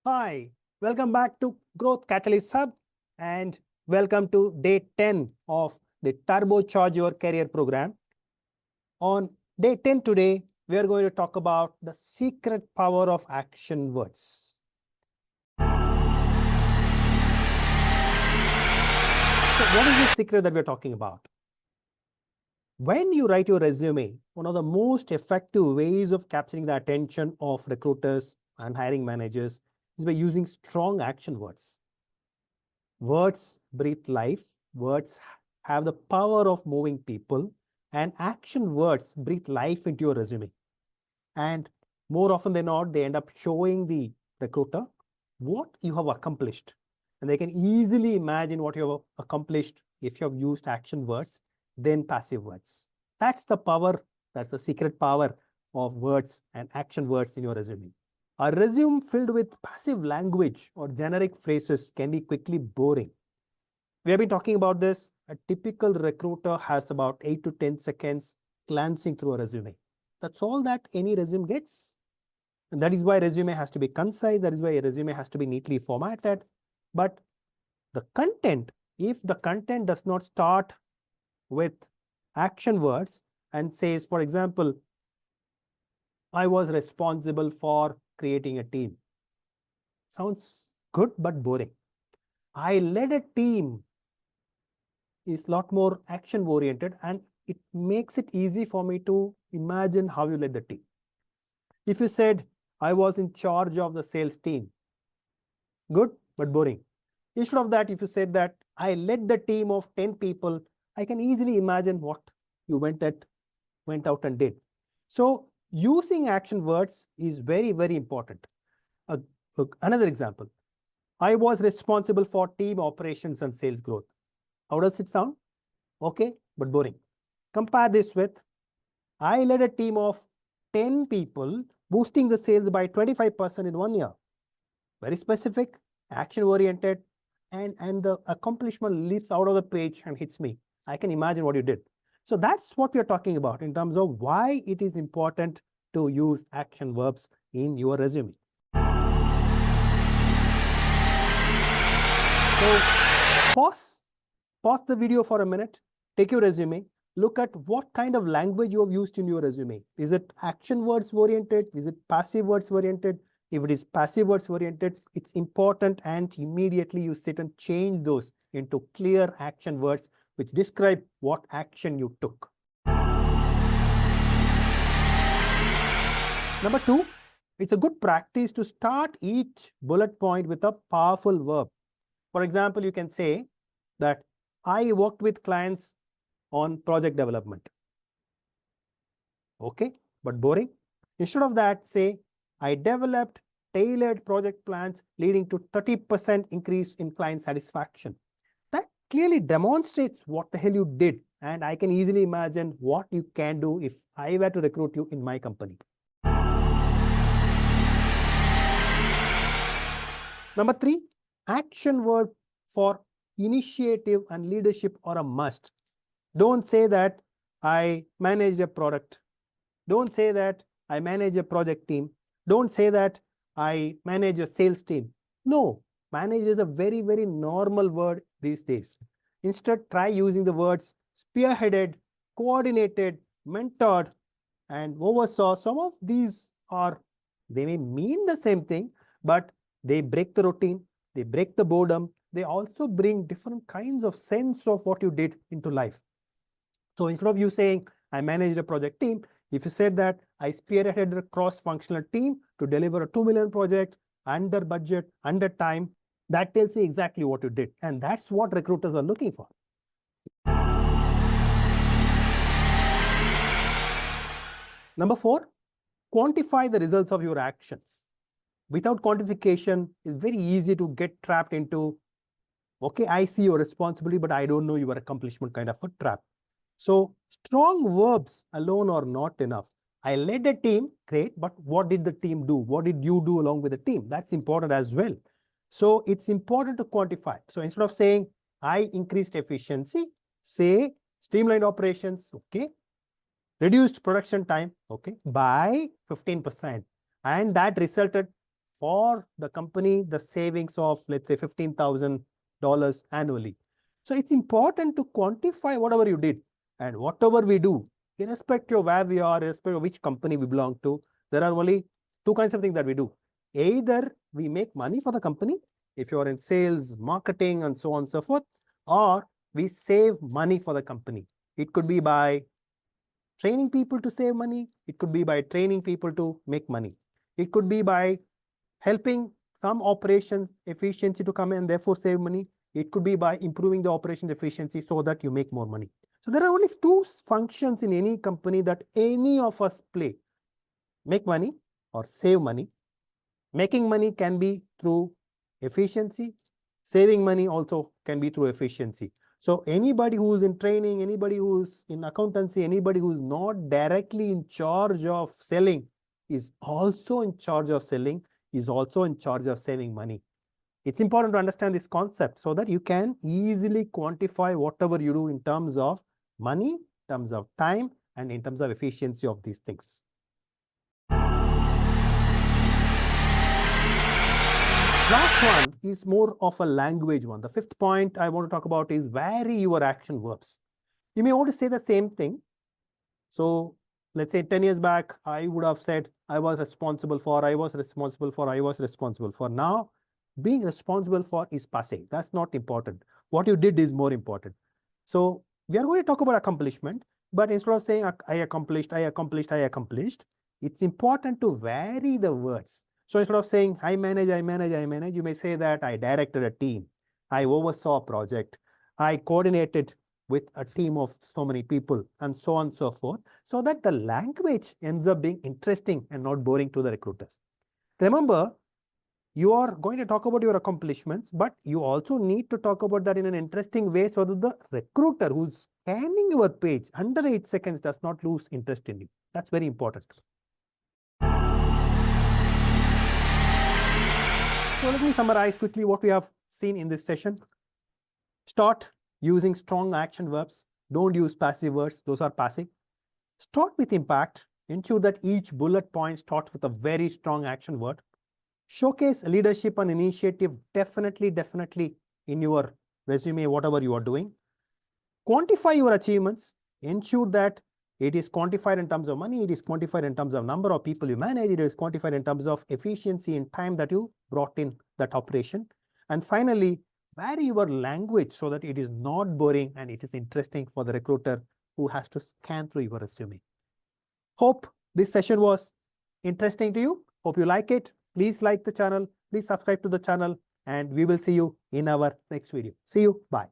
Hi, welcome back to Growth Catalyst Hub and welcome to day 10 of the Turbocharge Your Career program. On day 10 today, we are going to talk about the secret power of action words. So what is the secret that we're talking about? When you write your resume, one of the most effective ways of capturing the attention of recruiters and hiring managers is by using strong action words. Words breathe life, words have the power of moving people, and action words breathe life into your resume. And more often than not, they end up showing the recruiter what you have accomplished. And they can easily imagine what you have accomplished if you have used action words than passive words. That's the power, that's the secret power of words and action words in your resume. A resume filled with passive language or generic phrases can be quickly boring. We have been talking about this. A typical recruiter has about 8 to 10 seconds glancing through a resume. That's all that any resume gets. And that is why resume has to be concise. That is why a resume has to be neatly formatted. But the content, if the content does not start with action words and says, for example, I was responsible for creating a team. Sounds good, but boring. I led a team is a lot more action oriented, and it makes it easy for me to imagine how you led the team. If you said, I was in charge of the sales team, good, but boring. Instead of that, if you said that I led the team of 10 people, I can easily imagine what you went out and did. So using action words is very, very important. Another example, I was responsible for team operations and sales growth. How does it sound? Okay, but boring. Compare this with, I led a team of 10 people boosting the sales by 25% in 1 year. Very specific, action-oriented, and the accomplishment leaps out of the page and hits me. I can imagine what you did. So that's what we are talking about in terms of why it is important to use action verbs in your resume. So pause the video for a minute, take your resume, look at what kind of language you have used in your resume. Is it action words oriented? Is it passive words oriented? If it is passive words oriented, it's important, and immediately you sit and change those into clear action words which describe what action you took. Number 2, it's a good practice to start each bullet point with a powerful verb. For example, you can say that I worked with clients on project development. Okay, but boring. Instead of that, say, I developed tailored project plans leading to 30% increase in client satisfaction. That clearly demonstrates what the hell you did, and I can easily imagine what you can do if I were to recruit you in my company. Number 3, action word for initiative and leadership are a must. Don't say that I managed a product. Don't say that I manage a project team. Don't say that I manage a sales team. No, manage is a very, very normal word these days. Instead, try using the words spearheaded, coordinated, mentored, and oversaw. Some of these they may mean the same thing, but they break the routine, they break the boredom, they also bring different kinds of sense of what you did into life. So instead of you saying, I managed a project team, if you said that I spearheaded a cross-functional team to deliver a 2 million project under budget, under time, that tells me exactly what you did. And that's what recruiters are looking for. Number 4, quantify the results of your actions. Without quantification, it's very easy to get trapped into, okay, I see your responsibility, but I don't know your accomplishment kind of a trap. So strong verbs alone are not enough. I led a team, great, but what did the team do? What did you do along with the team? That's important as well. So it's important to quantify. So instead of saying, I increased efficiency, say streamlined operations, okay, reduced production time, okay, by 15%. And that resulted for the company the savings of, let's say, $15,000 annually. So it's important to quantify whatever you did, and whatever we do, irrespective of where we are, irrespective of which company we belong to, there are only two kinds of things that we do. Either we make money for the company, if you are in sales, marketing, and so on and so forth, or we save money for the company. It could be by training people to save money. It could be by training people to make money. It could be by helping some operations efficiency to come in and therefore save money. It could be by improving the operations efficiency so that you make more money. So there are only two functions in any company that any of us play: make money or save money. Making money can be through efficiency. Saving money also can be through efficiency. So anybody who is in training, anybody who is in accountancy, anybody who is not directly in charge of selling is also in charge of selling, is also in charge of saving money. It's important to understand this concept so that you can easily quantify whatever you do in terms of money, in terms of time, and in terms of efficiency of these things. Last one is more of a language one. The fifth point I want to talk about is vary your action verbs. You may want to say the same thing. So let's say 10 years back, I would have said, I was responsible for, I was responsible for, I was responsible for. Now, being responsible for is passé. That's not important. What you did is more important. So we are going to talk about accomplishment, but instead of saying I accomplished, I accomplished, I accomplished, it's important to vary the words. So instead of saying I manage, I manage, I manage, you may say that I directed a team, I oversaw a project, I coordinated with a team of so many people, and so on and so forth, so that the language ends up being interesting and not boring to the recruiters. Remember, you are going to talk about your accomplishments, but you also need to talk about that in an interesting way so that the recruiter who's scanning your page under 8 seconds does not lose interest in you. That's very important. So let me summarize quickly what we have seen in this session. Start using strong action verbs. Don't use passive words. Those are passive. Start with impact. Ensure that each bullet point starts with a very strong action word. Showcase leadership and initiative definitely in your resume, whatever you are doing. Quantify your achievements. Ensure that it is quantified in terms of money, it is quantified in terms of number of people you manage, it is quantified in terms of efficiency and time that you brought in that operation. And finally, vary your language so that it is not boring and it is interesting for the recruiter who has to scan through your resume. Hope this session was interesting to you. Hope you like it. Please like the channel, please subscribe to the channel, and we will see you in our next video. See you. Bye.